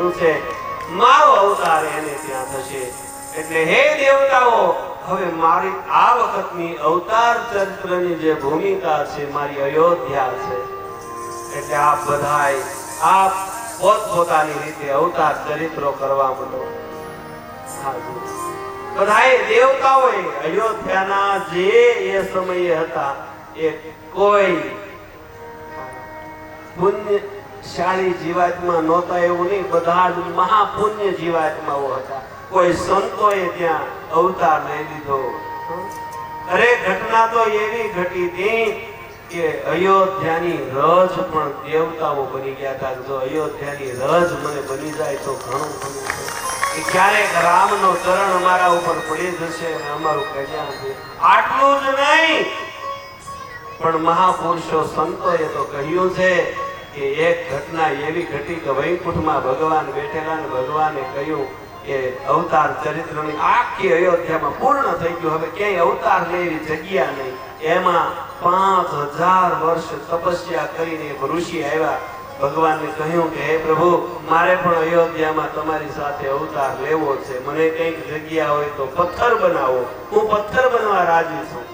કહ્યું છે મારો અવતાર એને ત્યાં થશે। એટલે હે દેવતાઓ, હવે મારી આ વખતની અવતાર ચરિત્રની જે ભૂમિકા છે મારી અયોધ્યા છે। એટલે આપ બધાય આપ પોતપોતાની રીતે અવતાર ચરિત્રો કરવા માંડો। બધાય દેવતાઓએ અયોધ્યાના જે એ સમયે હતા એ કોઈ પુણ્યશાળી જીવાત્મા નહોતા એવું નહીં, બધા જ મહાપુણ્ય જીવાત્માઓ હતા। કોઈ સંતોએ ત્યાં અવતાર લઈ લીધો। અરે ઘટના તો એવી ઘટી હતી કે અયોધ્યાની રજ પણ દેવતાઓ બની ગયા હતા। જો અયોધ્યાની રજ મને બની જાય તો ઘણું ઘણું છે, ક્યારેક રામનો ચરણ અમારા ઉપર પડી જશે અને અમારું કલ્યાણ છે। આટલું જ નહીં, પણ મહાપુરુષો સંતોએ તો કહ્યું છે કે એક ઘટના એવી ઘટી કે વૈકુંઠમાં ભગવાન બેઠેલા ને ભગવાને કહ્યું કે અવતાર ચરિત્રની આખી અયોધ્યામાં પૂર્ણ થઈ ગયું, હવે ક્યાંય અવતાર લેવી જગ્યા નહીં। એમાં 5000 વર્ષ તપસ્યા કરીને એક ઋષિ આવ્યા, ભગવાનને કહ્યું કે હે પ્રભુ, મારે પણ અયોધ્યામાં તમારી સાથે અવતાર લેવો છે, મને કંઈક જગ્યા હોય તો પથ્થર બનાવો, હું પથ્થર બનવા રાજી છું।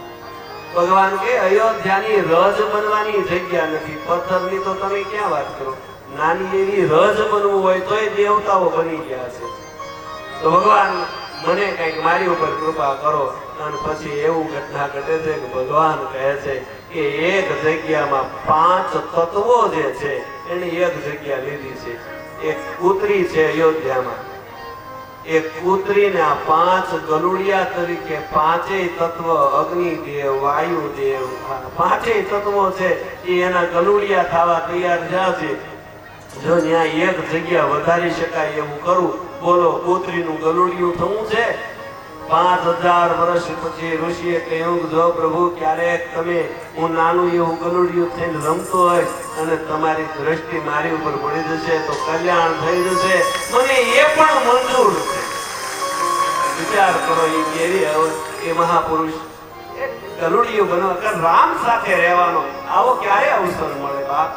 ભગવાન કે અયોધ્યાની રજ બનવાની જગ્યા નથી, પથ્થરની તો તમે ક્યાં વાત કરો, નાની એવી રજ બનવું હોય તોય દેવતાઓ બની ગયા છે। તો ભગવાન મને કંઈક મારી ઉપર કૃપા કરો। અને પછી એવું ઘટના ઘટે છે કે ભગવાન કહે છે કે એક જગ્યામાં 5 તત્વો જે છે એની એક જગ્યા લીધી છે। એક કૂતરી છે અયોધ્યામાં, એક કૂતરીના 5 ગલુડિયા તરીકે 5 તત્વ અગ્નિદેવ, વાયુદેવ, 5 તત્વો છે એ એના ગલુડિયા થવા તૈયાર થયા છે। જો ત્યાં એક જગ્યા વધારી શકાય એવું કરું, બોલો કૂતરીનું ગલુડિયું થવું છે। 5000 વર્ષ પછી ઋષિએ કહ્યું જો પ્રભુ, ક્યારેક તમે હું નાનું એવું ગલુડિયું થઈને રમતો હોય અને તમારી દ્રષ્ટિ મારી ઉપર પડી જશે તો કલ્યાણ થઈ જશે, મને એ પણ મંજૂર છે। વિચાર કરો એ કેવી એ મહાપુરુષ ગલુડિયું બનવા કે રામ સાથે રહેવાનો આવો ક્યારે અવસર મળે બાપ।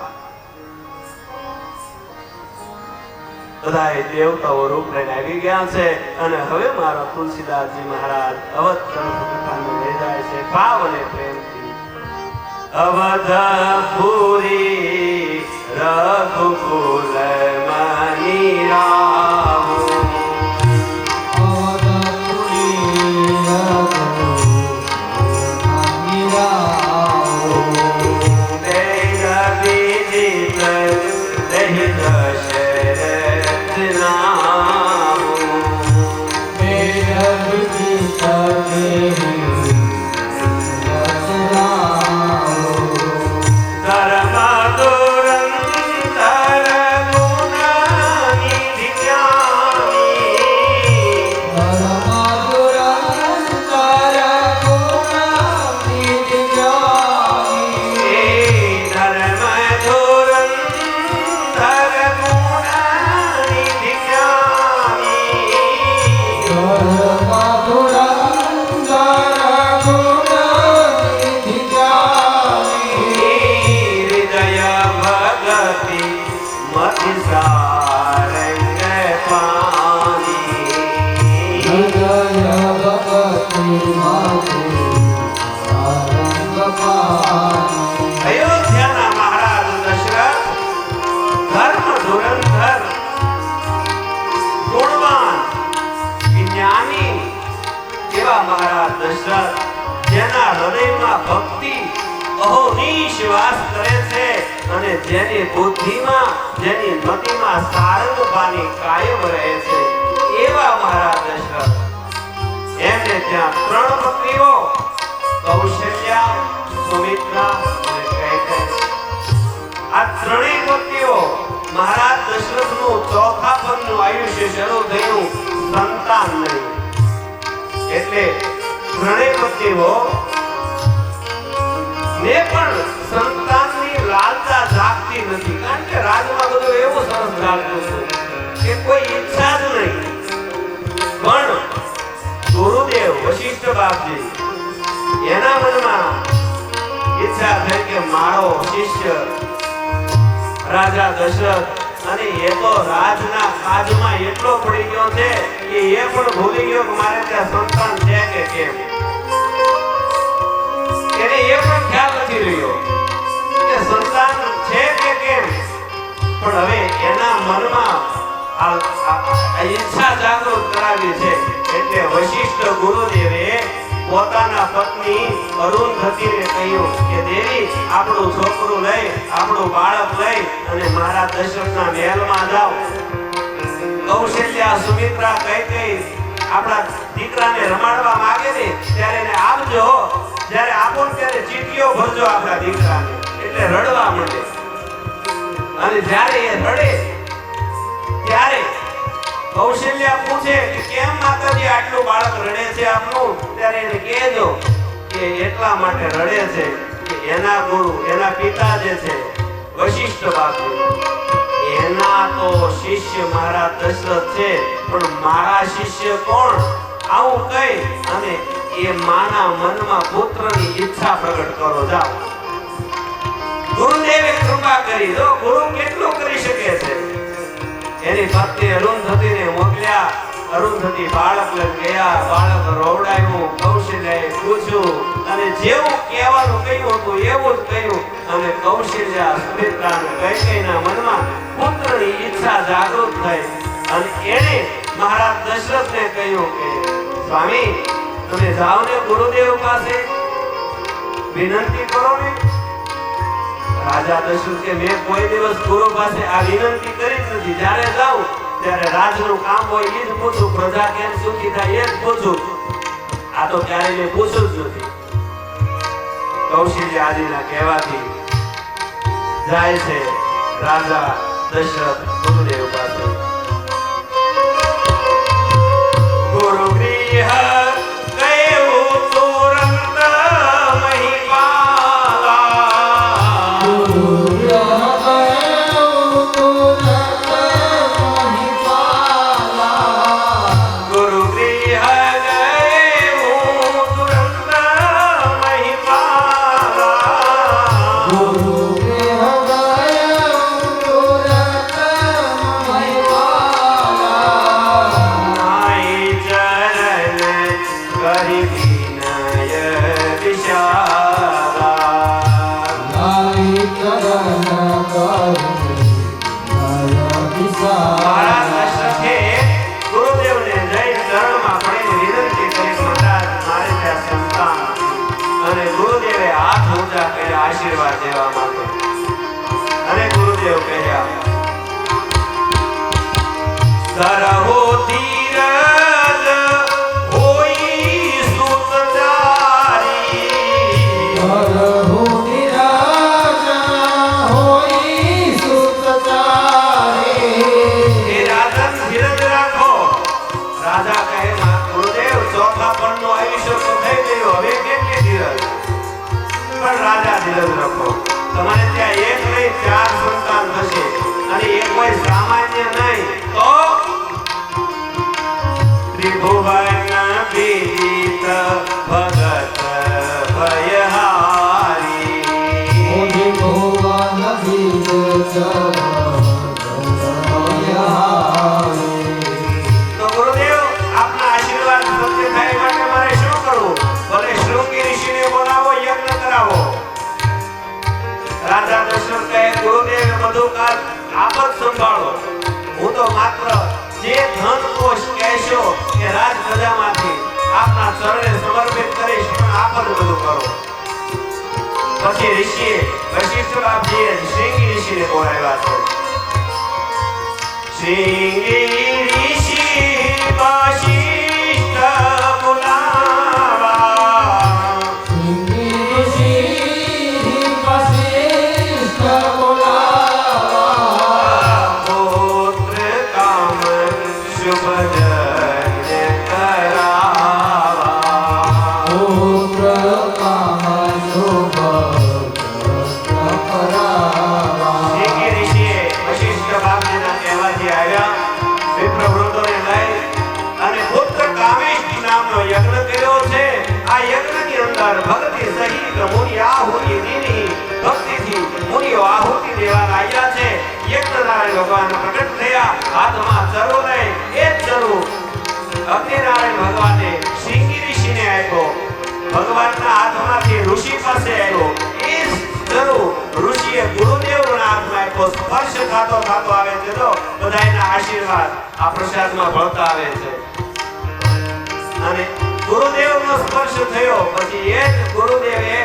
બધાય દેવતાઓ રૂપ લઈને આવી ગયા છે અને હવે મારા તુલસીદાસજી મહારાજ અવધ કથાને લઈ જાય છે ભાવ અને પ્રેમથી। અવધપુરી રઘુકુલ મની રામ, અયોધ્યાના મહારાજ દશરથ ધર્મ ધુરંધર ગુણવાન જ્ઞાની એવા મહારાજ દશરથ, જેના હૃદયમાં ભક્તિ અહોનિશ વાસ કરે છે અને જેની બુદ્ધિમાં જેની મતિમાં સારંગભાની કાયમ રહે છે એવા મહારાજ દશરથ, એમને ત્યાં 3 પત્નીઓ કૌશલ્યા, સુમિત્રા અને કૈકેયી, આ 3 પત્નીઓ મહારાજ દશરથનું ચોથા પદનું આયુષ્ય શરૂ થયું, સંતાન નહીં, એટલે 3 પત્નીઓ ને પણ સંતાનની લાલસા જાગતી નથી, કારણ કે રાજમાં બધું એવું સરસ ચાલતું હતું કે કોઈ ઈચ્છા જ નહીં। પણ ગુરુદેવ વશિષ્ઠ બાપજી એના મનમાં ઈચ્છા થઈ કે મારો શિષ્ય રાજા દશરથ અને એ તો રાજના કાજમાં એટલો પડી ગયો છે કે એ પણ ભૂલી ગયો કે મારે ત્યાં સંતાન છે કે કેમ. એને એ પણ ખ્યાલ નથી રહ્યો કે સંતાન છે કે કેમ. પણ હવે એના મનમાં આ ઈચ્છા જાગૃત કરાવી છે. એટલે વશિષ્ઠ ગુરુદેવે પોતાના પત્ની અરુંધતીને કહ્યું કે દેવી, આપણું છોકરું લઈ, આપણું બાળક લઈ અને મારા દશરથના મહેલમાં જાઓ. કૌશલ્યા, સુમિત્રા કઈ આપણા દીકરાને રમાડવા માંગે ને ત્યારે એને આપજો. જ્યારે આપો ત્યારે ચીઠીઓ ભરજો આપણા દીકરાને, એટલે રડવા માંડે. અને જ્યારે એ રડે ત્યારે કૌશલ્યા પૂછે કે કેમ માતાજી આટલું બાળક રડે છે આપનું? ત્યારે એને કહેજો કે એટલા માટે રડે છે કે એના ગુરુ, એના પિતા જે છે વશિષ્ઠ બાપુ, એના તો શિષ્ય મારા દશરથ છે, પણ મારા શિષ્ય કોણ? આવું કહી અને એ માના મનમાં પુત્રની ઈચ્છા પ્રગટ કરો. જાઓ. ગુરુદેવે કૃપા કરી. જો ગુરુ કેટલું કરી શકે છે. એની પત્ની અરુંધતીને મોકલ્યા. અરુંધતી બાળક લઈને ગયા. બાળક રોવડાયું. કૌશલ્યાએ પૂછ્યું અને જેવું કહેવાનું કહ્યું હતું એવું જ કહ્યું. અને કૌશલ્યા, સુમિત્રા અને કૈકેયીના મનમાં પુત્રની ઈચ્છા જાગૃત થઈ. અને એણે મહારાજ દશરથને કહ્યું કે સ્વામી, તમે જાઓ ને ગુરુદેવ પાસે વિનંતી કરો ને. રાજા દશરથ કે મેં કોઈ દિવસ ગુરુ પાસે આ વિનંતી કરી જ નથી. જ્યારે જાઉં ત્યારે રાજનું કામ હોય એ જ પૂછું, પ્રજા કેમ સુખી થાય એ જ પૂછું. આ તો ક્યારેય મેં પૂછ્યું જ નથી. કૌશલ્યા આદિના કહેવાથી જાય છે રાજા દશરથ ગુરુદેવ પાસે. ગુરુ ગૃહ ગયો તુરંત મહિપાલા. ગુરુ ગૃહ ગયો તુરંત મહિપાલા. ગુરુ ગૃહ ગયો તુરંત મહિપાલા. ગુરુ ગૃહ ગયો તુરંત મહિપાલા. નાઈ ચરણ કરી વિનય વિશાલા. નાઈ ચરણ કરી વિનય વિશાલા. મહારાજ દશરથે ગુરુદેવને જઈ ચરણમાં પડીને વિનંતી કરી, મહારાજ મારે ત્યાં સંતાન. અને ગુરુદેવે હાથ ઊંચા કર્યા આશીર્વાદ દેવા માટે. અને ગુરુદેવ કહ્યા, ધરહો ધીરજ હોઈ સુતચારી. ધરહો ધીરજ હોઈ સુતચારી. હે રાજન, ધીરજ રાખો. રાજા કહે, ગુરુદેવ ચોથા પણનું આયુષ્ય તો થઈ ગયું, હવે કેટલી ધીરજ? પણ રાજા ધીરજ રાખો. તમારે ત્યાં એક નહીં 4 સંતાન થશે. અને એ કોઈ સામાન્ય નહીં તો ત્રિભુવન વિદિત ભગત ભયહારી. ત્રિભુવન વિદિત ભયહારી. તો ગુરુદેવ, આપના આશીર્વાદ સત્ય થાય માટે મારે શું કરવું? ભલે શૃંગી ઋષિને બોલાવો, યજ્ઞ કરાવો. રાજા દશરથ કહે, ગુરુદેવ બધું કાજ આપ જ સંભાળો. હું તો માત્ર જે ધન કોશ કહેશો કે રાજ પ્રજામાંથી આપના ચરણે સમર્પિત કરીશ, પણ આપ જ બધું કરો. પછી ઋષિએ વશિષ્ઠ બાપજીએ શૃંગી ઋષિને બોલાવ્યા છે. શૃંગી ઋષિ વશિષ્ઠ બોલાવા. શૃંગી ઋષિ વશિષ્ઠ બોલાવા. પુત્ર કામ શુભ જન કરાવા. પુત્ર કામ શુભ જન કરાવા. શૃંગી ઋષિએ વશિષ્ઠ બાપજીના કહેવાથી આવ્યા. વિપ્રવૃત્તોને લઈ અને પુત્ર કામેષ્ટિ નામનો યજ્ઞ કર્યો છે. આ યજ્ઞની અંદર ભક્તિ સહિત મુનિ આહુતિ દીધી. ભક્તિથી મુનિઓ આહુતિ દેવા આવ્યા છે. યજ્ઞનારાયણ ભગવાન પ્રગટ થયા, હાથમાં ચરુ લઈ, એ ચરુ અગ્નિનારાયણ ભગવાને શૃંગી ઋષિને આપ્યો. ભગવાનના હાથમાંથી ઋષિ પાસે આવ્યો. એ ચરુ ઋષિએ ગુરુદેવના હાથમાં આપ્યો. સ્પર્શ થતો થતો આવે છે તો બધાયના આશીર્વાદ આ પ્રસાદમાં ભળતા આવે છે. અને ગુરુદેવનો સ્પર્શ થયો પછી એ ગુરુદેવે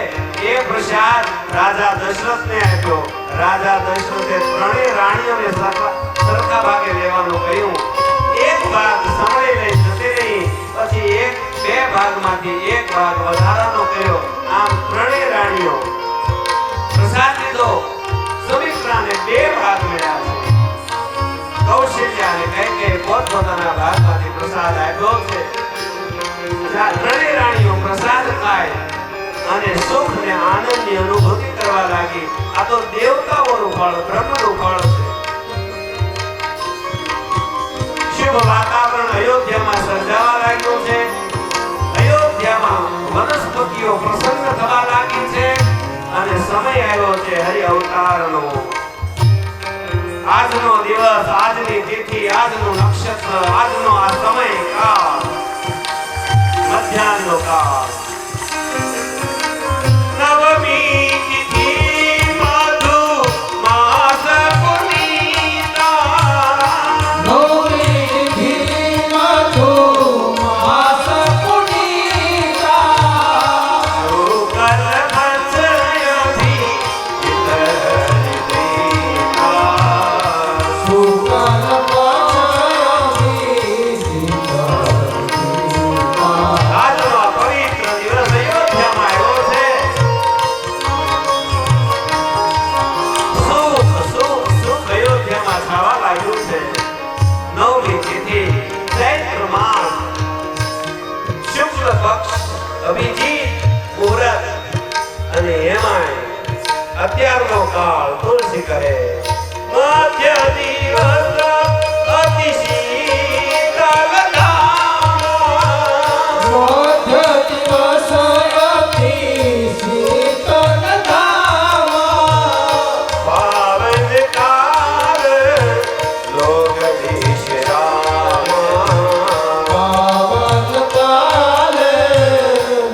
એ પ્રસાદ રાજા દશરથને આપ્યો. રાજા દશરથે ત્રણેય રાણીઓને સરખા ભાગે લેવાનું કહ્યું. એક ભાગ સમય લઈ જતી રહી, પછી બે ભાગમાંથી એક ભાગ વધારાનો કર્યો. આમ ત્રણેય રાણીઓ પ્રસાદ લીધો. સુમિત્રાને બે ભાગ મળ્યા છે. કૌશલ્યાને કઈ પોતપોતાના ભાગમાંથી પ્રસાદ આપ્યો છે. ત્રણેય રાણીઓ પ્રસાદ ખાય અને સુખ ને આનંદની અનુભૂતિ કરવા લાગી. આ તો દેવતાઓનું ફળ, બ્રહ્મનું ફળ છે. શુભ વાતાવરણ અયોધ્યામાં સર્જાવા લાગ્યું છે. અયોધ્યામાં વનસ્પતિઓ પ્રસન્ન થવા લાગી છે અને સમય આવ્યો છે હરિ અવતારનો. આજનો દિવસ, આજની તિથિ, આજનું નક્ષત્ર, આજનો આ સમય કાળ, મધ્યાહ્નનો કાળ. નવમી તિથિ મધુ માસ પુનીતા. નવમી તિથિ મધુ માસ પુનીતા. શુકલ પક્ષયથી ઇતરિતા. શુકલ પક્ષયથી ઇતરિતા. આજનો આ પવિત્ર દિવસ અયોધ્યામાં આવ્યો છે. સુખ અયોધ્યામાં થવા લાગ્યું છે. નવમી તિથિ, ચૈત્ર માસ, શુક્લ પક્ષ, અભિજીત મુહૂર્ત અને એમાંય અત્યારનો કાળ તુલસી કહે મધ્ય દિવસ અતિ શીતળ ધામ. મધ્ય દિવસ અતિ શીતળ ધામ. પાવન કાળ લોગદીશ રામ. પાવન કાલે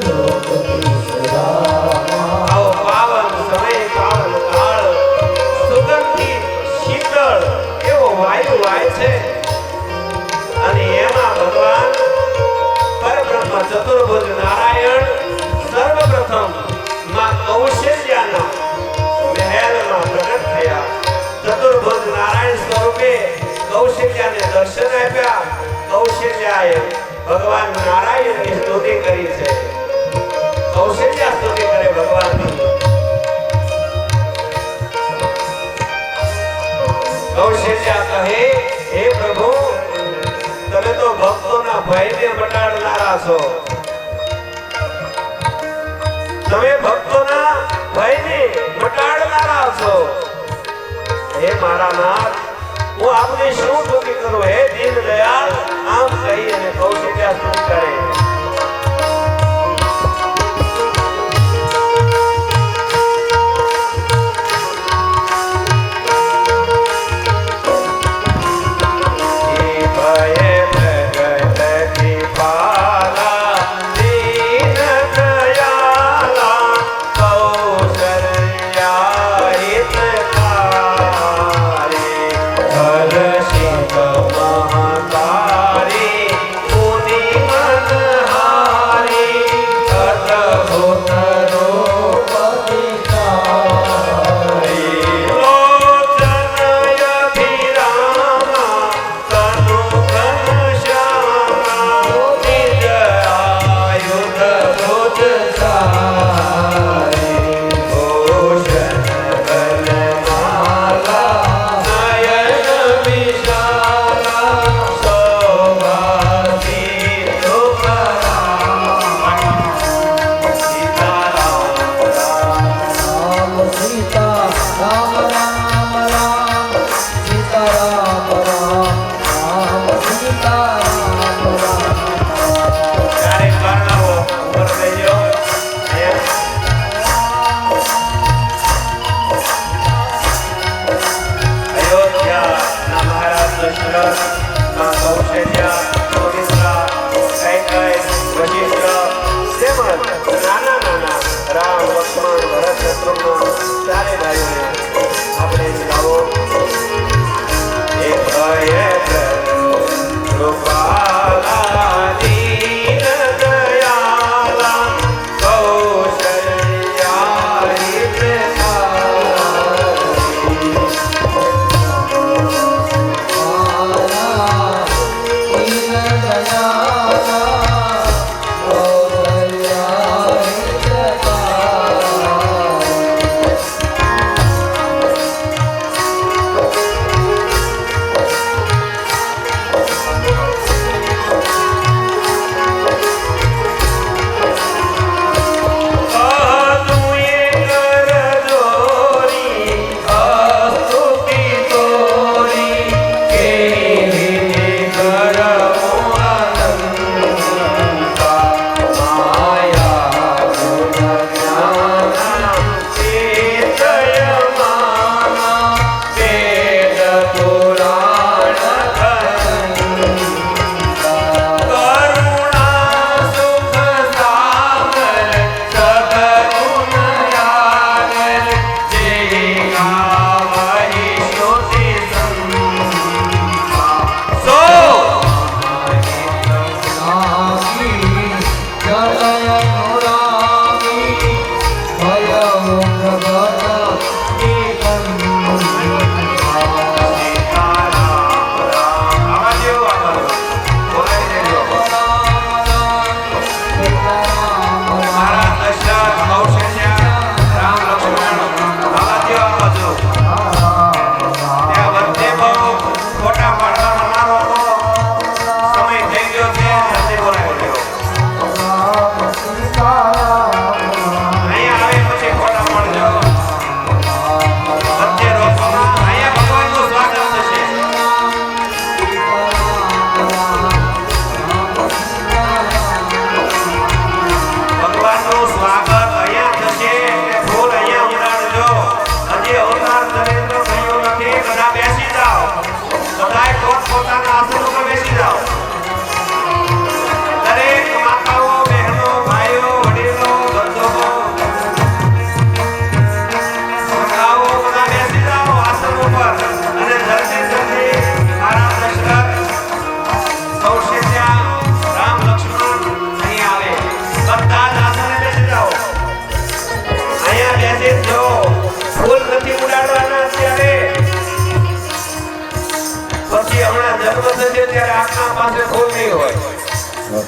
લોકદીશ રામ. આવો પાવન સમય, પાવન કાળ, સુગંધિત શીતળ એવો વાયુ વાય છે. અને એમાં ભગવાન પરબ્રહ્મ ચતુર્ભુજ નારાયણ સર્વપ્રથમ માં કૌશલ્યાના મહેલમાં પ્રગટ થયા. ચતુર્ભુજ નારાયણ સ્વરૂપે કૌશલ્યાને દર્શન આપ્યા. કૌશલ્યાએ ભગવાન નારાયણની સ્તુતિ કરી છે. કૌશલ્યા સ્તુતિ કરે ભગવાનની. કૌશલ્યા કહે હે પ્રભુ, તમે તો ભક્તોના ભયને મટાડનારા છો. તમે ભક્તોના ભયને મટાડનારા છો. હે મારા નાથ, હું આપને શું સ્તુતિ કરું? હે દીન દયાળ. આમ કહી અને કૌશલ્યા સ્તુતિ કરે. હર શિવ કૌશલ્ય, સુમિત્રા, કૈકેયી, વશિષ્ઠ તેમજ નાના નાના રામ, લક્ષ્મણ, ભરત, શત્રુઘ્ન ચારે ભાઈઓને આપણે ગાવો. એક ભય કૃપાલા દીન દયાલા કૌશલ્યા હિતકારી.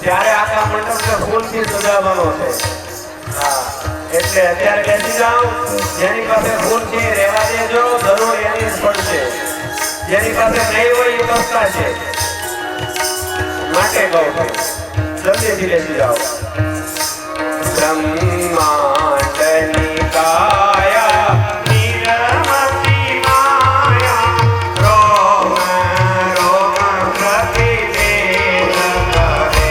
ત્યારે આખા મંડપને ફૂલથી સજાવવાનો છે. હા, એટલે અત્યારે બેસી જાઓ. જેની પાસે ફૂલ છે રહેવા દેજો, જરૂર એની જ પડશે. જેની પાસે નહીં હોય એ પસ્તાશે. માટે કહું છું, જલ્દીથી બેસી જાઓ. બ્રહ્માંડની કાયા નિરમતી માયા રોમ રોમ પ્રતિદેવ કરે.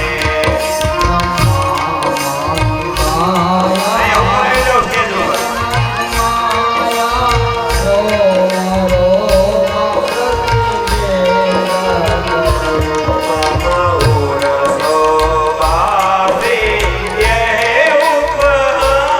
અહીંયા ઉપર આવી જાઓ સ્ટેજ ઉપર. મૌર શોભાવે યે ઉપહાર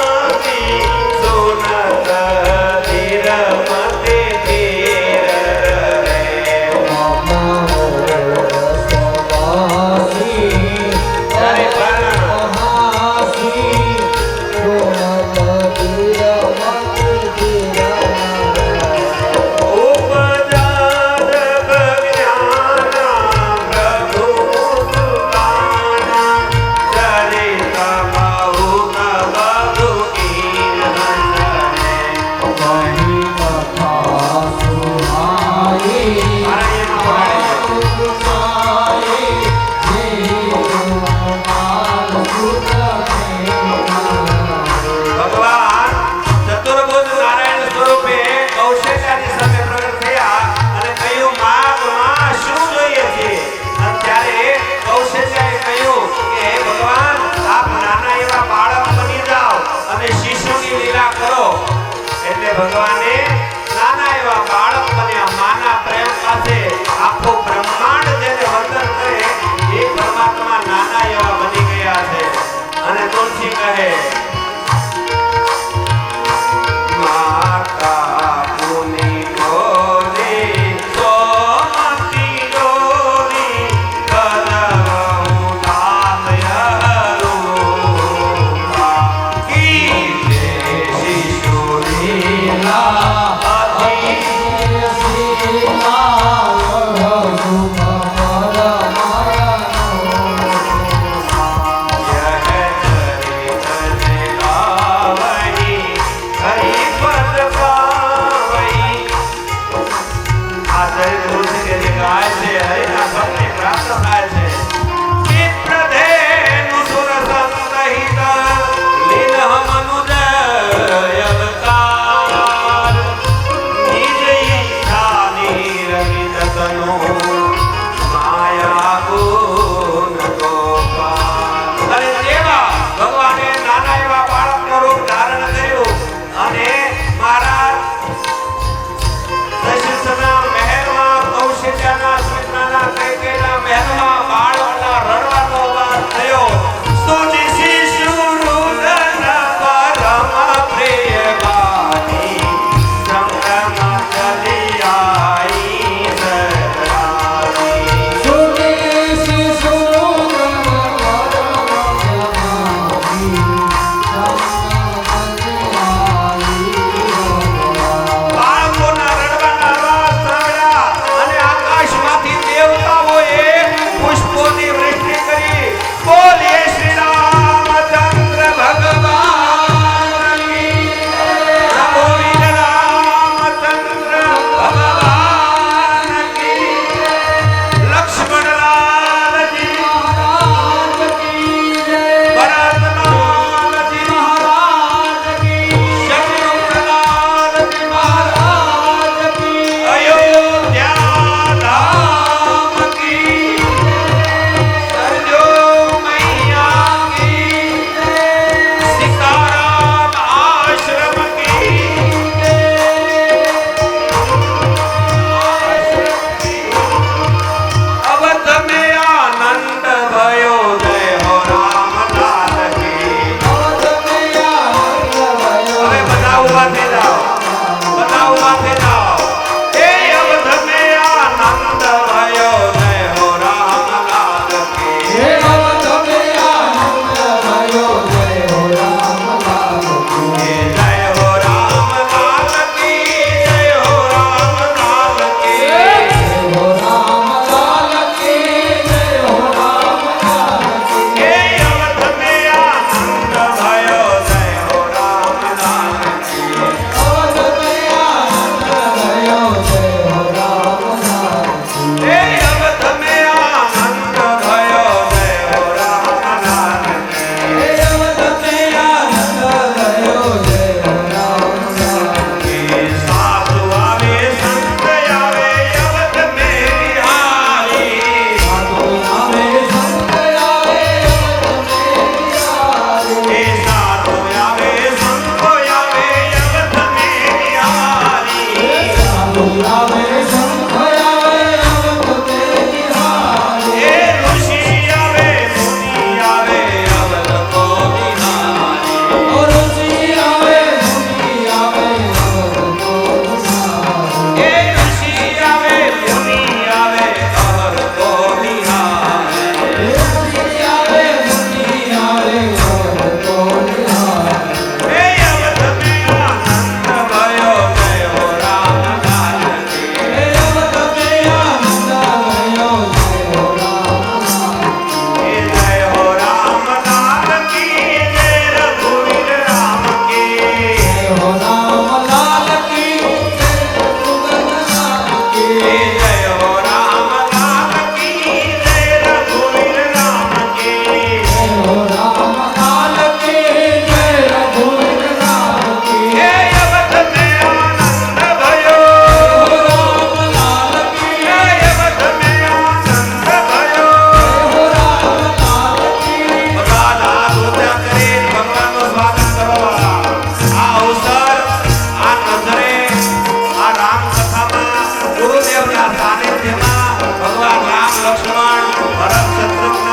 લક્ષ્મણ ભરત શત્રુઘ્ન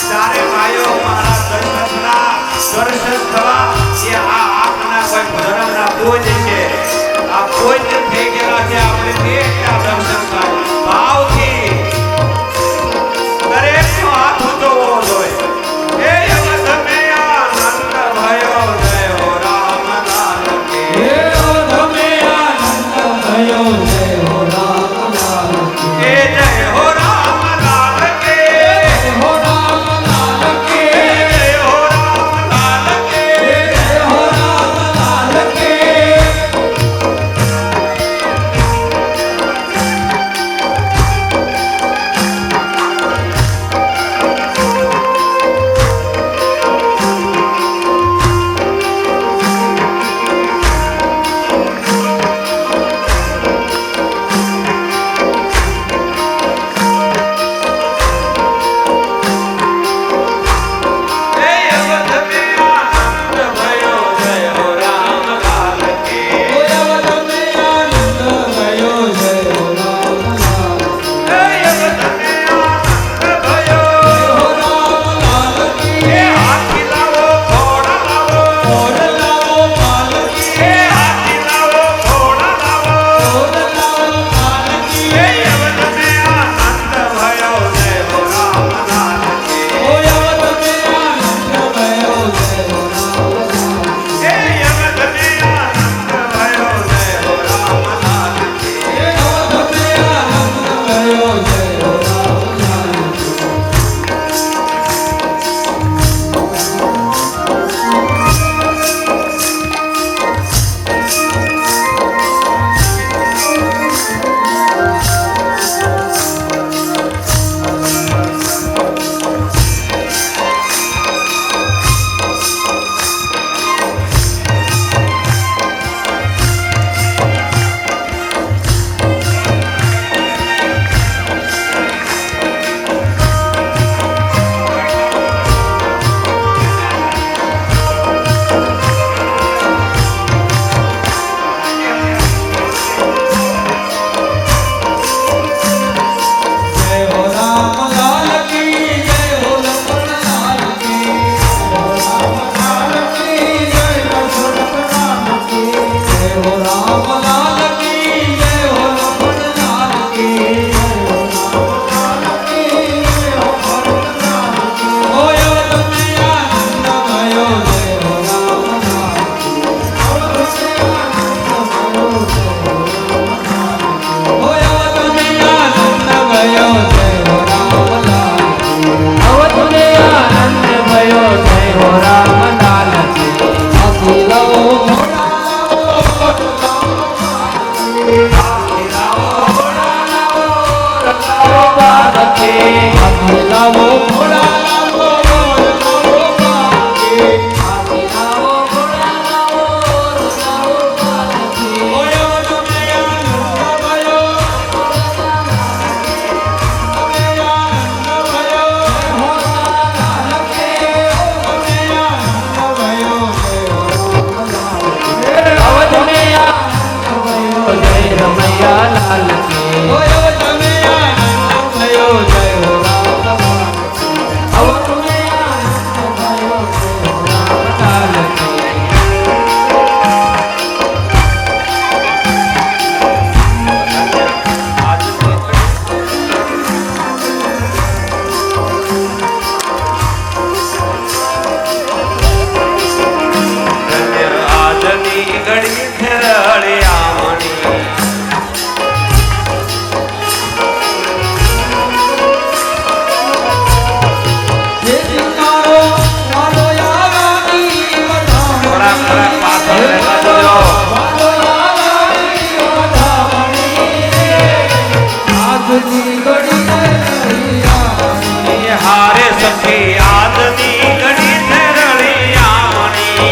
ચારે ભાઈઓ મહારાજ દશરથના દર્શન થવા એ આ આપના કોઈ ધર્મના પૂજ્ય છે આ પૂજ્ય થઈ ગયેલા છે આપણે એકલા દર્શન થાય ભાવથી દરેકનો હાથ ઊંચો હોવો જોઈએ એ અવધ મે આનંદ ભયો જય હો રામ લાલ કે હે અવધ મે આનંદ ભયો જય હો રામ લાલ કી. એ જય હો રામ લાલ કે જય હો રામ લાલ કી. જય હો રામ લાલ કે જય હો રામ લાલ કી. એ અવધ મે આનંદ ભયો જય હો રામ લાલ કે હે અવધ મે આનંદ ભયો જય હો રામ લાલ કી. એ અવધ મે આનંદ ભયો જય હો રામ લાલ કી. એ હાથી લાવો ઘોડા લાવો ઓર લાવો પાલકી. એ હાથી લાવો ઘોડા લાવો ઓર લાવો પાલકી. એ અવધ મે આનંદ ભયો જય હો રામ લાલ કે ઓ અવધ મે આનંદ ભયો જય હો રામ લાલ કી. એ અવધ મે આનંદ ભયો જય હો રામ લાલ કે હે અવધ મે આનંદ ભયો જય હો રામ લાલ કી. जय हो राम लाल की जय हो लक्ष्मण लाल की जय हो राम लाल की जय दशरथ लाल की जय हो राम लाल की जय हो लक्ष्मण लाल की जय हो राम लाल की जय हो भरत लाल की ओ अवध में आनंद भयो जय हो राम लाल की अवध में आनंद भयो जय हो राम लाल की ओ अवध में आनंद भयो जय हो राम लाल की अवध में आनंद भयो जय हो राम लाल की हाथी लाओ घोड़ा लाओ पट लाओ હાથી લાવો ઘોડા લાવો लाओ पालकी हाथी लाओ घोड़ा लाओ और लाओ पालकी हाथी लाओ घोड़ा लाओ और लाओ पालकी ओ अवध में आनंद भयो अवध में आनंद भयो जय रमैया लाल की अवध में आनंद भयो जय हो राम लाल की अवध में आनंद भयो जय हो राम लाल की આજની ઘડી ફેરળિયામણી જે સિતારો મારો યાવાની થોડા થોડા પાછળ રહેતા જજો. મારો યાવાની વધામણી આજની ઘડી એ હારે સખી આજની ઘડી ફેરળિયામણી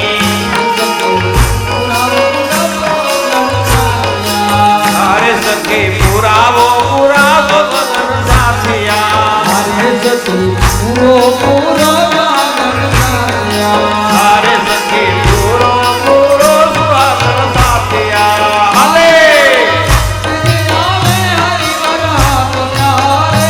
હારે સખી પુરાવો પુરાવો બદન સાથિયા હરે સતી પૂરો પૂરો ગાગર ગાયા હારે સખી પૂરો પૂરો સુહાગર સાથિયા હાલે આવે હરિ વરહાત પ્યારે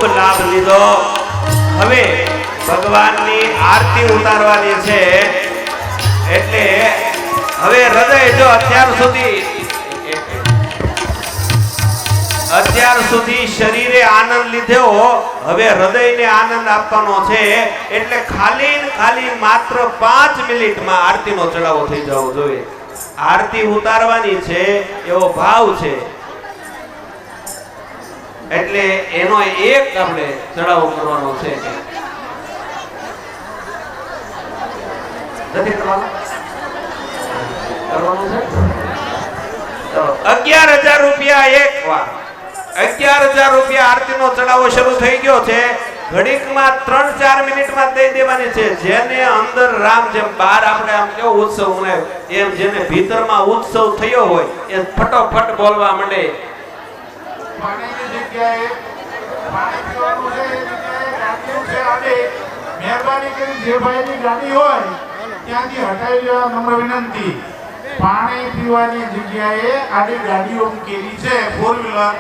ખૂબ લાભ લીધો. હવે ભગવાનની આરતી ઉતારવાની છે એટલે હવે હૃદય જો અત્યાર સુધી શરીરે આનંદ લીધો, હવે હૃદયને આનંદ આપવાનો છે. એટલે ખાલી ને ખાલી માત્ર 5 મિનિટમાં આરતીનો ચડાવો થઈ જવો જોઈએ. આરતી ઉતારવાની છે એવો ભાવ છે એટલે એનો એક આપણે ચડાવો કરવાનો છે. નથી કરવાનો? કરવાનો છે. 11,000 રૂપિયા એક વાર. 11,000 રૂપિયા આરતીનો ચડાવો શરૂ થઈ ગયો છે. ઘડીકમાં 3-4 મિનિટમાં દઈ દેવાની છે. જેને અંદર રામ જેમ બહાર આપણે આમ કેવો ઉત્સવ મનાયો એમ જેને ભીતરમાં ઉત્સવ થયો હોય એ ફટોફટ બોલવા માંડે. પાણીની જગ્યાએ પાણી પીવાનું છે, એ જગ્યાએ ગાડીઓ છે આડે. મહેરબાની કરી જે ભાઈની ગાડી હોય ત્યાંથી હટાવી લેવા નમ્ર વિનંતી. પાણી પીવાની જગ્યાએ આડી ગાડીઓ મૂકેલી છે 4 વ્હીલર.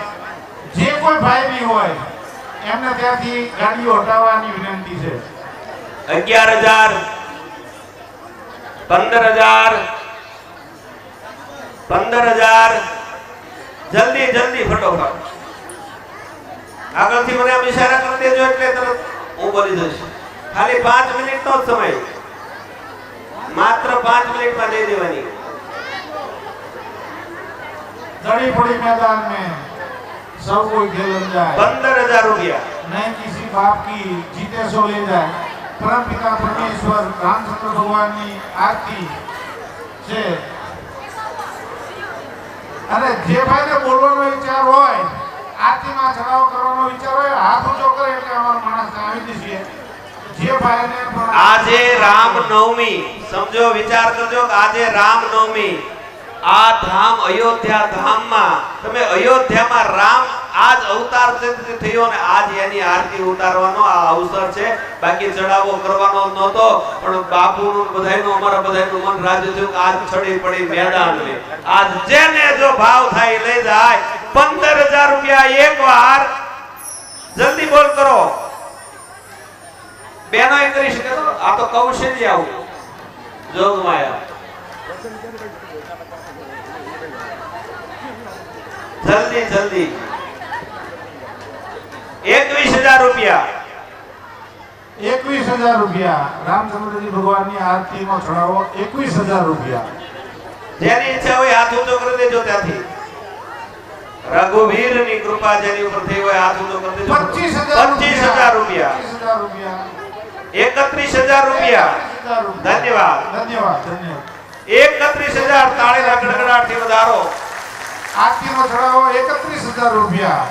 જે કોઈ ભાઈની હોય એમને ત્યાંથી ગાડીઓ હટાવવાની વિનંતી છે. 11,000 15,000 15,000 જલ્દી જલ્દી ફટોફટ. આગળથી મને આમ ઈશારા કરી દેજો એટલે તરત હું બોલી દઈશ. ખાલી 5 મિનિટનો જ સમય, માત્ર 5 મિનિટમાં દઈ દેવાની. जड़ी पड़ी मैदान में सब कोई खेलन जाए. 15,000 रुपया. नहीं किसी बाप की जीते सो ले जाए. परम पिता परमेश्वर रामचंद्र भगवान की आरती છે. અને જે ભાઈને બોલવાનો વિચાર હોય, આરતીમાં ચડાવો કરવાનો વિચાર હોય, હાથ ઊંચો કરે એટલે અમારા માણસ આવી જશે. જે ભાઈને આજે રામનવમી, સમજો, વિચાર કરજો કે આજે રામનવમી. આ ધામ અયોધ્યા ધામમાં તમે અયોધ્યામાં રામ આજ અવતાર થયો ને આજ એની આરતી ઉતારવાનો આ અવસર છે. બાકી ચડાવો કરવાનો નહોતો પણ બાપુનું બધાયનું અમારા બધાયનું મન રાજી થયું કે આજ છડી પડી મેદાનને. આજ જેને જો ભાવ થાય લઈ જાય. 15,000 રૂપિયા એક વાર. જલ્દી બોલ કરો બેનો. એ કરી શકે તો આ તો કૌશલ્ય આવું જોગમાયા. જલ્દી જલ્દી. 21,000 રૂપિયા. 21,000 રૂપિયા. રામચંદ્રજી ભગવાનની આરતીનો ચડાવો 21,000 રૂપિયા. જેની ઈચ્છા હોય હાથ ઊંચો કરી દેજો ત્યાંથી. રઘુવીરની કૃપા જેની ઉપર થઈ હોય હાથ ઊંચો કરી દેજો. 25,000 રૂપિયા. 31,000 રૂપિયા. ધન્યવાદ ધન્યવાદ ધન્યવાદ. 31,000. તાળીના ગડગડાટથી વધારો. આરતીનો ચડાવો 31,000 રૂપિયા.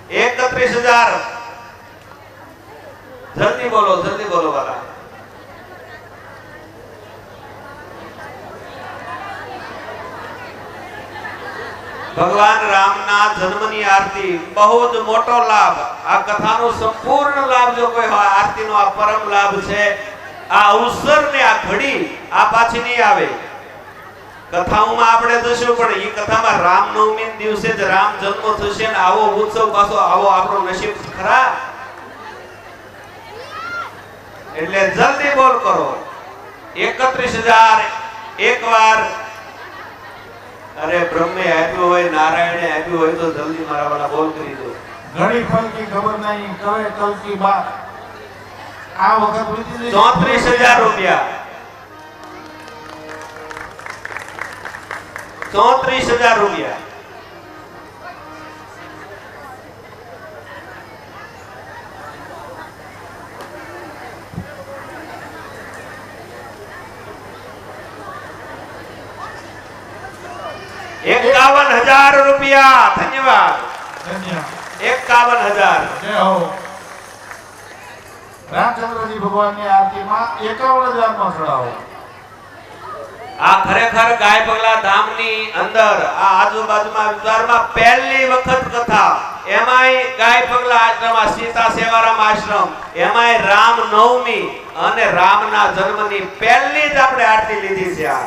31,000. જલ્દી બોલો વાલા. ભગવાન રામના જન્મની આરતી બહુ જ મોટો લાભ. આ કથાનો સંપૂર્ણ લાભ જો કોઈ હોય, આરતીનો આ પરમ લાભ છે. આ અવસર ને આ ઘડી આ પાછી નહીં આવે. કથાઓમાં આપણે જશું પણ એ કથામાં રામનવમી દિવસે જ રામ જન્મ થશે ને આવો ઉત્સવ પાછો આવો આપણો નસીબ ખરા. એટલે જલ્દી બોલ કરો. 31,000 એક વાર. અરે બ્રહ્મે આપ્યું હોય, નારાયણે આપ્યું હોય તો જલ્દી મારા વાળા બોલ કરી દો. ઘડી ફલ કી ખબર નહીં, કરે કલ કી બાત. આ વખત 34,000 રૂપિયા. 34,000 રૂપિયા. ₹51,000 રૂપિયા. ધન્યવાદ. 51,000. જય હો. રામચંદ્રજી ભગવાનની આરતીમાં 51,000 નો ચડાવો. આ ખરેખર ગાય પગલા ધામની અંદર આ આજુબાજુમાં વિસ્તારમાં પહેલી વખત કથા. એમાંય ગાય પગલા આશ્રમ, સીતા સેવારામ આશ્રમ, એમાંય રામનવમી અને રામના જન્મની પહેલી જ આપણે આરતી લીધી છે. આ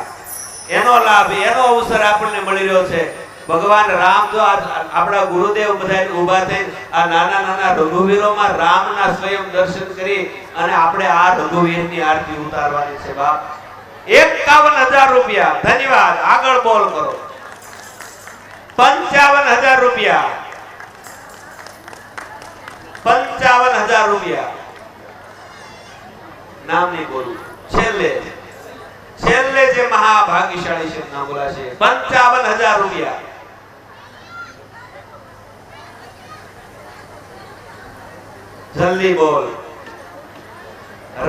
એનો લાભ, એનો અવસર આપણને મળી રહ્યો છે. ભગવાન રામ જો આપણા ગુરુદેવ બધા ઊભા થઈ આ નાના નાના રઘુવીરોમાં રામના સ્વયં દર્શન કરી અને આપણે આ રઘુવીરની આરતી ઉતારવાની છે બાપ 51,000 રૂપિયા ધન્યવાદ આગળ બોલ કરો 55,000 રૂપિયા 55,000 રૂપિયા નામ નહીં બોલું છેલ્લે જે મહાભાગ્યશાળી છે નામ બોલાશે 55,000 રૂપિયા જલ્દી બોલ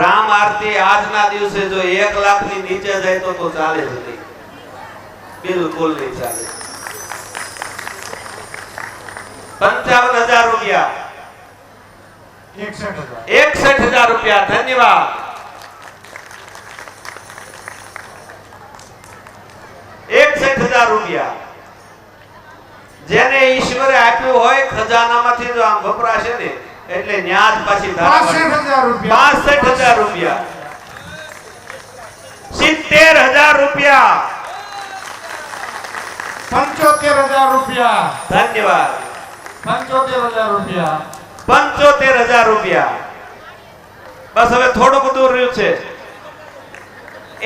રામ આરતી આજના દિવસે જો 1 લાખ ની નીચે જાય તો ચાલે જ નહીં બિલકુલ નહીં ચાલે 55,000 રૂપિયા 61,000 રૂપિયા ધન્યવાદ 61,000 રૂપિયા જેને ઈશ્વરે આપ્યું હોય ખજાનામાંથી જો આમ વપરાશે ને એટલે ન્યાજ પાછી 65,000 રૂપિયા 65,000 રૂપિયા 70,000 રૂપિયા 75,000 રૂપિયા ધન્યવાદ 75,000 રૂપિયા 75,000 રૂપિયા બસ હવે થોડુંક દૂર રહ્યું છે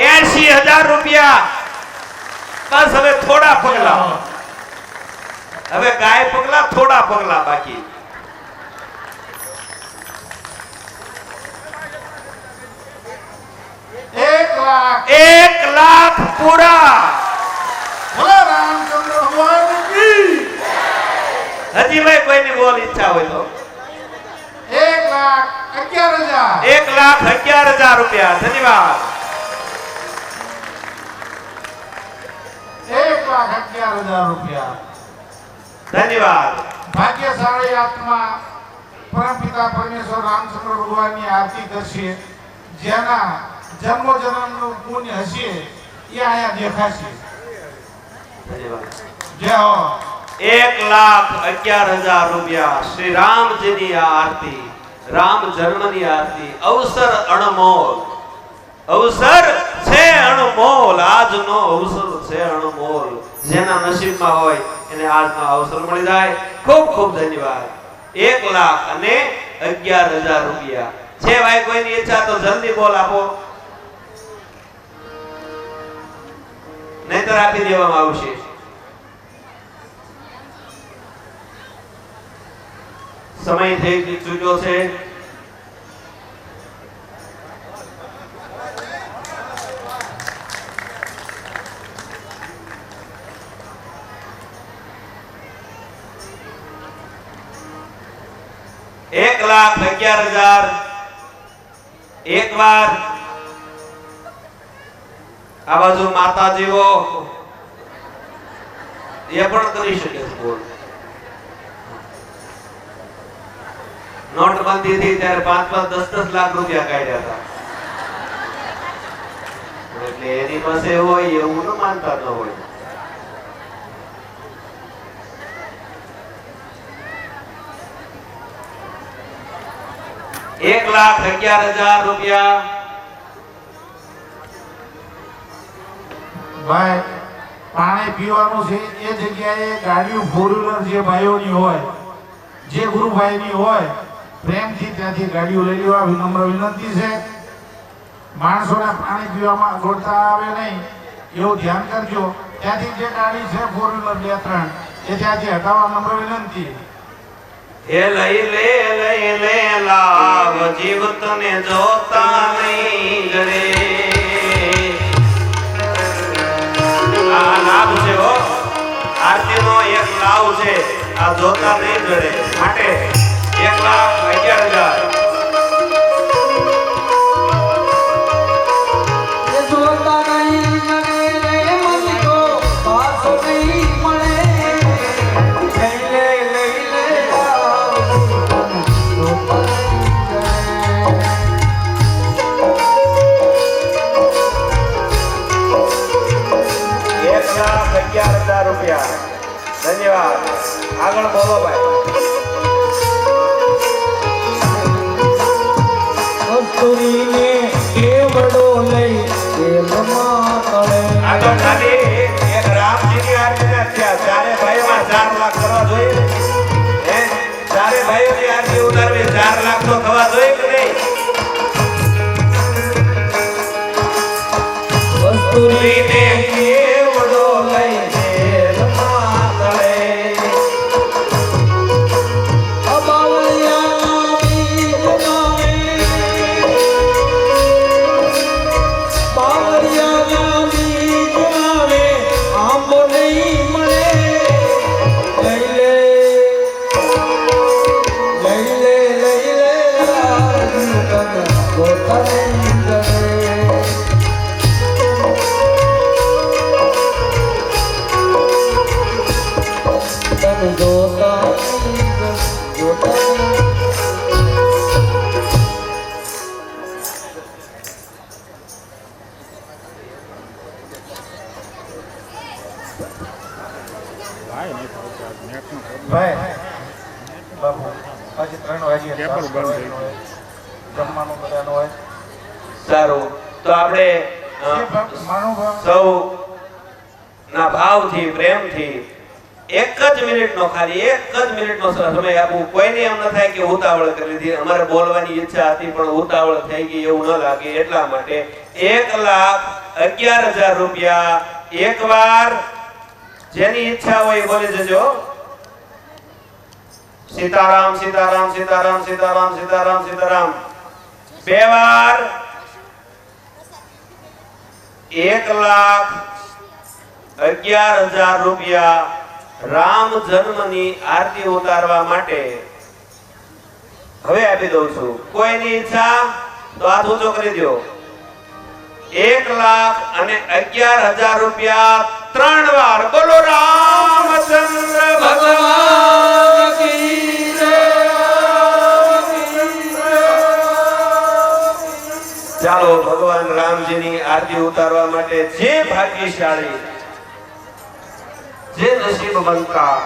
80,000 રૂપિયા બસ હવે થોડા પગલા હવે ગાય પગલા થોડા પગલા બાકી 1 લાખ પૂરા બોલો રામચંદ્ર ભગવાન કી હજી ભાઈ કોઈની બોલ ઈચ્છા હોય તો 1,11,000 1,11,000 રૂપિયા ધન્યવાદ 1,11,000 રૂપિયા ધન્યવાદ ભાગ્યશાળી આત્મા પરમપિતા પરમેશ્વર રામચંદ્ર ભગવાનની આરતી કરશે જેના જન્મ જન્મનું પુણ્ય હશે એ અહીંયા દેખાશે ધન્યવાદ જય હો 1,11,000 રૂપિયા શ્રી રામજીની આ આરતી રામ જન્મની આરતી અવસર અણમોલ અવસર છે અણમોલ આજનો અવસર છે અણમોલ જેના નસીબમાં હોય એને આજનો અવસર મળી જાય ખૂબ ખૂબ ધન્યવાદ 1,11,000 રૂપિયા છે ભાઈ કોઈની ઈચ્છા તો જલ્દી બોલ આપો નહીતર આપી દેવામાં આવશે સમય થઈ ચૂક્યો છે ₹1,11,000 એક વાર આ બાજુ માતાજીઓ એ પણ કરી શકે છે બોલ નોટબંધી થી ત્યારે 5-5, 10-10 લાખ રૂપિયા કાઢ્યા હતા એટલે એની પાસે હોય એવું ન માનતા ન હોય ₹1,11,000 ભાઈ પાણી પીવાનું છે એ જગ્યાએ ગાડીઓ ફોર વ્હીલર જે ભાઈઓની હોય જે ગુરુભાઈની હોય પ્રેમથી ત્યાંથી ગાડીઓ લઈ લેવા વિનમ્ર વિનંતી છે માણસોને પાણી પીવામાં ગોળતા આવે નહીં એવું ધ્યાન કરજો ત્યાંથી જે ગાડી છે ફોર વ્હીલર 2-3 એ ત્યાંથી હટાવવા નમ્ર વિનંતી એ લઈ લે લાવ જીવ તને જોતા નહીં જડે આ લાભ છે હો આરતીનો એક લાભ છે આ જોતા નહીં જડે માટે 1,11,000 ₹11,000 ધન્યવાદ આગળ બોલો ભાઈ કસ્તુરીને કેવડો લઈ આગળ ખાલી એક રામજીની આરતી ના થયા ત્યારે ભાઈ ભાઈઓની આરતી ઉતારવી 4 લાખ તો થવા જોઈએ કે નહીં? વસ્તુને કેવડો લઈને રમા કરે. ભાઈ બાપુ આજે 3 વાગ્યે જમવાનું બધાનું હોય. સારું, તો આપણે સૌ ના ભાવથી પ્રેમથી એક જ મિનિટનો સમય આપું. કોઈને એમ ન થાય કે ઉતાવળ કરી લીધી, અમારે બોલવાની ઈચ્છા હતી પણ ઉતાવળ થઈ ગઈ એવું ન લાગે એટલા માટે 1,11,000 રૂપિયા એકવાર જેની ઈચ્છા હોય એ બોલી જજો. સીતારામ સીતારામ સીતારામ સીતારામ સીતારામ સીતારામ. 2 વાર 1,11,000 રૂપિયા રામ જન્મની આરતી ઉતારવા માટે હવે આપી દઉં છું. કોઈની ઈચ્છા તો હાથ ઊંચો કરી દો. 1,11,000 રૂપિયા 3 વાર. બોલો રામચંદ્ર ભગવાન કી જય. ચાલો, ભગવાન રામજીની આરતી ઉતારવા માટે જે ભાગ્યશાળી, જે નસીબવંતા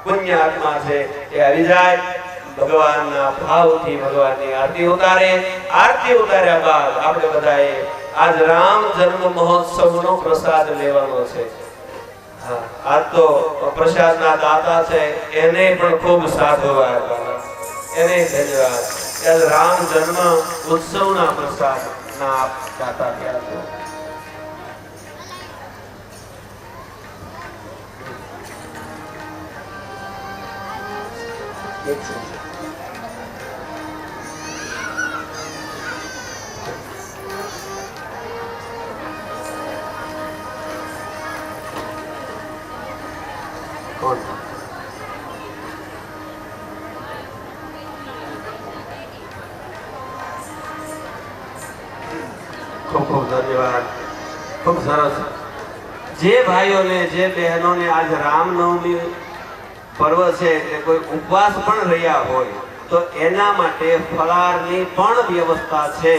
પુણ્ય આત્મા છે એ આવી જાય, ભગવાનના ભાવથી ભગવાનની આરતી ઉતારે. આરતી ઉતાર્યા બાદ આપણે બધાએ આજ રામ જન્મ મહોત્સવનો પ્રસાદ લેવાનો છે. હા, આજ તો પ્રસાદના દાતા છે એને પણ ખૂબ સાધુવાદ, એને ધન્યવાદ. આજ રામ જન્મ ઉત્સવના પ્રસાદના દાતા થયા છે. ખૂબ ખૂબ ધન્યવાદ. ખૂબ સરસ. જે ભાઈઓને, જે બહેનોને આજ રામનવમી પર્વ છે એટલે કોઈ ઉપવાસ પણ રહ્યા હોય તો એના માટે ફરાળની પણ વ્યવસ્થા છે,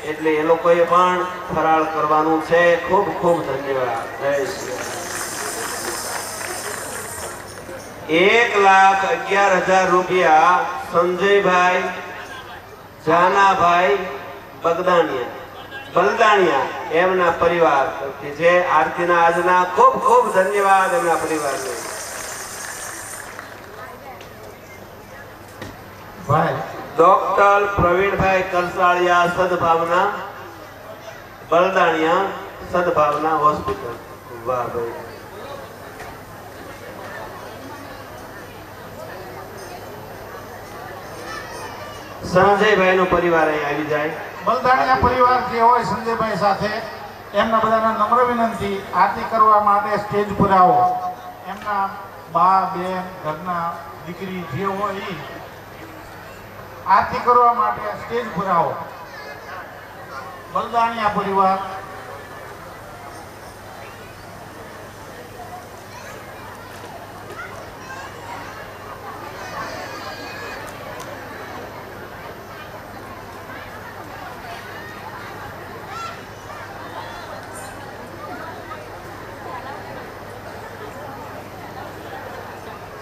એટલે એ લોકોએ પણ ફરાળ કરવાનું છે. ખૂબ ખૂબ ધન્યવાદ. જય શ્રી રામ. 1,11,000 રૂપિયા સંજયભાઈ જાનાભાઈ બલદાણિયા એમના પરિવાર, જે આરતીના આજના ખૂબ ખૂબ ધન્યવાદ એમના પરિવારને. ભાઈ ડોક્ટર પ્રવીણભાઈ કરસાળિયા સદભાવના બલદાણિયા સદભાવના હોસ્પિટલ. વાહ ભાઈ. સંજયભાઈ નો પરિવાર અહીં આવી જાય. બલદાણિયા પરિવાર જે હોય સંજયભાઈ સાથે, એમના બધાના નમ્ર વિનંતી, આરતી કરવા માટે સ્ટેજ પર આવો. એમના બા બેન ઘરના દીકરી જે હોય એ આરતી કરવા માટે સ્ટેજ પર આવો. બલદાણિયા પરિવાર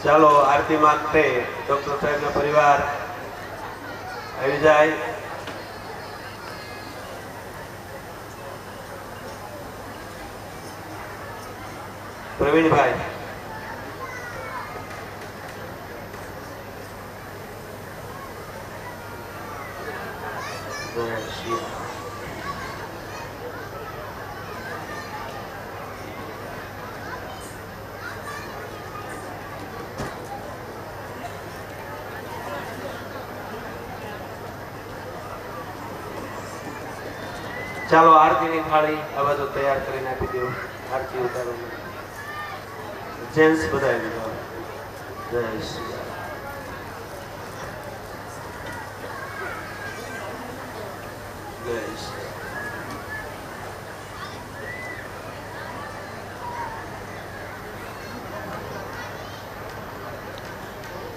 ચાલો, આરતી માટે ડોક્ટર સાહેબના પરિવાર આવી જાય. પ્રવીણભાઈ જય શ્રી રામ. ચાલો આરતીની થાળી આ બધું તૈયાર કરીને આપી દો. આરતી ઉતારો. જેન્ટ્સ બધા આવી જાઓ. જય શ્રી રામ. જય શ્રી રામ.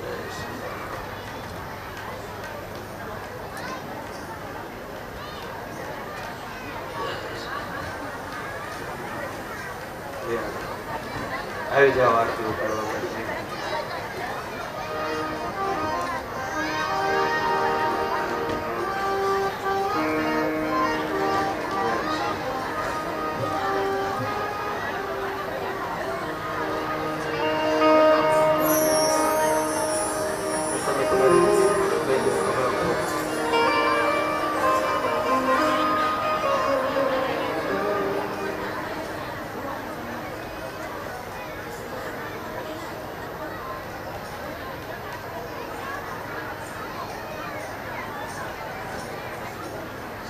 જય શ્રી રામ. આવી જાઓ આરતી ઉતારવા માટે.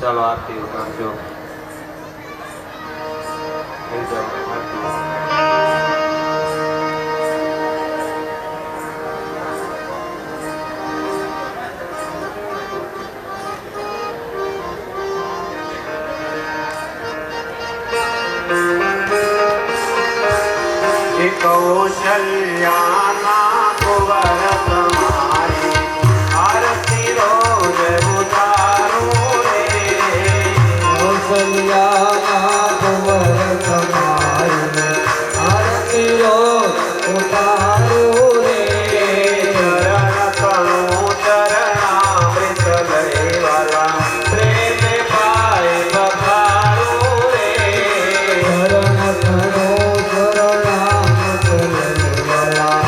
ચાલો આરતી ઉતારજો. આવી જાઓ આરતી. કૌશલ્યાના કુંવર તમારી આરતી રોજ ઉતારું રે. કૌશલ્યાના કુંવર તમારી આરતી રોજ ઉતારું રે. ચરણ કણું ચરણામૃત લઈવાલા પ્રેમે પાય પધારું રે. ચરણ કણું ચરણામૃત લઈવાલા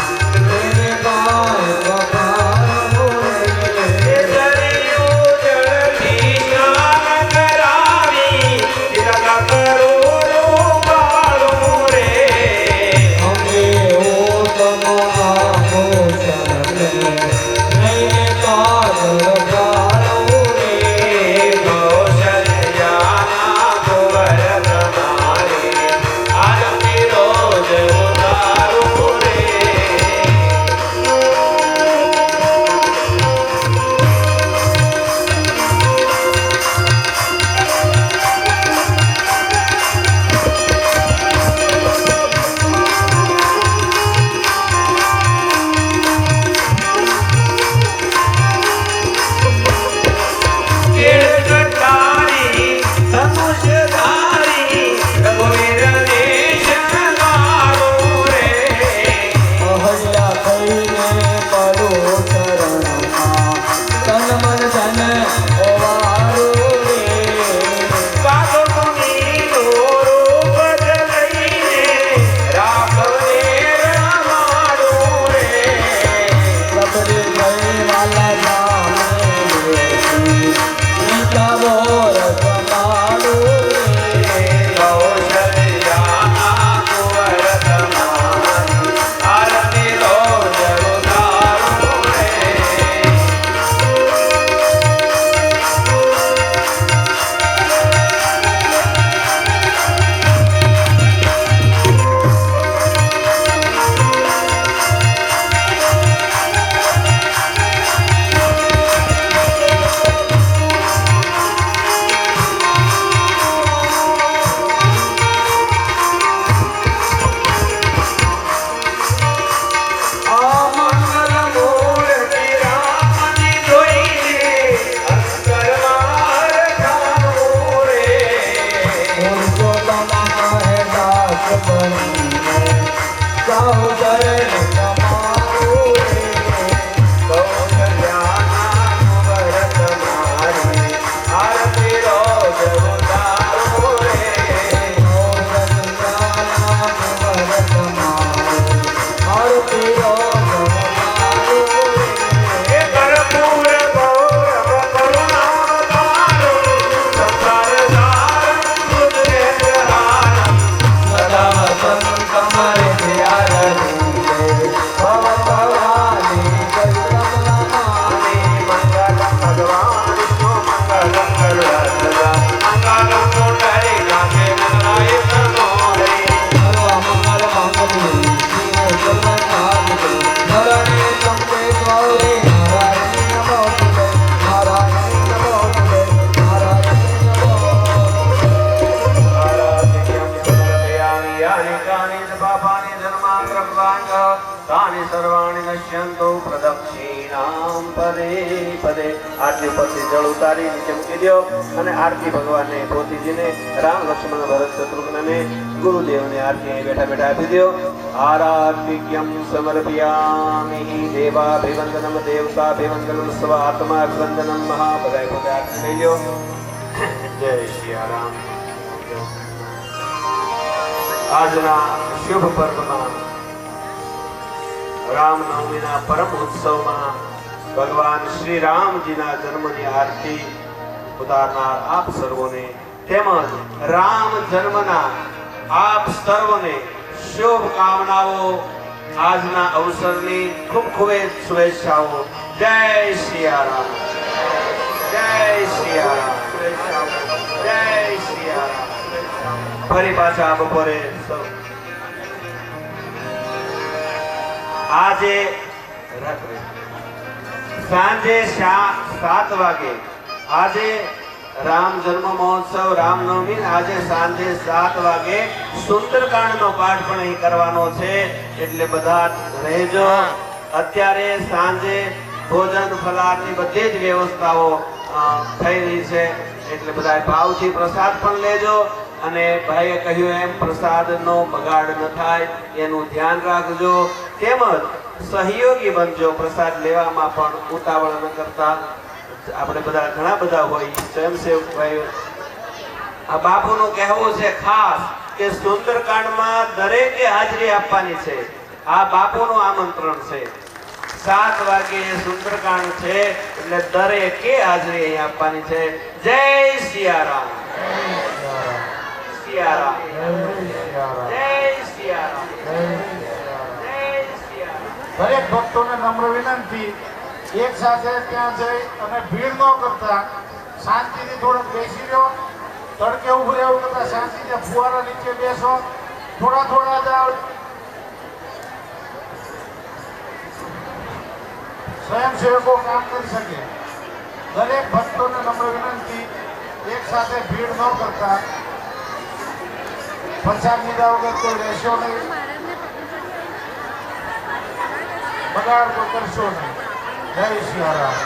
પદે આરતી પરથી જળ ઉતારી નીચે મૂકી દો અને આરતી ભગવાનને પોતીજીને રામ લક્ષ્મણ ભરત શત્રુઘ્નને ગુરુદેવને આરતી અહીં બેઠા બેઠા આપી દો. આરાધ્યમ સમર્પયામિ દેવાભિવંદનમ દેવતાભિવંદનમ સ્વ આત્માભિવંદનમ બધાય પોતે આરતી લઈ લો. જય શ્રી રામ. આજના શુભ પર્વમાં રામનવમીના પરમ ઉત્સવમાં ભગવાન શ્રી રામજીના જન્મની આરતી ઉતારનાર આપ સર્વોને તેમજ રામ જન્મના આપ સર્વોને શુભ કામનાઓ, આજના અવસરની ખૂબ ખૂબ શુભેચ્છાઓ. જય શ્રી રામ. જય શ્રી રામ. જય શ્રી રામ. ફરી પાછા બપોરે આજે સાંજે 7 વાગે આજે રામ જન્મ મહોત્સવ રામનવમી આજે સાંજે 7 વાગે સુંદરકાંડનો પાઠ પણ અહીં કરવાનો છે, એટલે બધા રહેજો. અત્યારે સાંજે ભોજન ફલાહારની બધી જ વ્યવસ્થાઓ થઈ રહી છે, એટલે બધા ભાવથી પ્રસાદ પણ લેજો અને ભાઈએ કહ્યું એમ પ્રસાદનો બગાડ ન થાય એનું ધ્યાન રાખજો. તેમજ સહયોગી બનજો, પ્રસાદ લેવામાં પણ ઉતાવળ ન કરતા. આપણે બધા ઘણા બધા હોય સ્વયંસેવક ભાઈઓ. આ બાપુનું કહેવું છે ખાસ કે સુંદરકાંડમાં દરેકે હાજરી આપવાની છે. આ બાપુનું આમંત્રણ છે. 7 વાગે સુંદરકાંડ છે એટલે દરેકે હાજરી અહીં આપવાની છે. જય સિયારામ. સિયારામ. જય સિયારામ. દરેક ભક્તોને નમ્ર વિનંતી, એક સાથે ત્યાં જઈ અને ભીડ ન કરતા શાંતિથી થોડોક બેસી રહ્યો. તડકે ઉભું રહેવું કરતા શાંતિથી ફુવારા નીચે બેસો. થોડા જાઓ. સ્વયંસેવકો કામ કરી શકે. દરેક ભક્તોને નમ્ર વિનંતી, એક સાથે ભીડ ન કરતા પ્રસાદ લીધા વગર કોઈ રહેશો નહીં, બગાડ કોઈ કરશો નહીં. જય શ્રી રામ.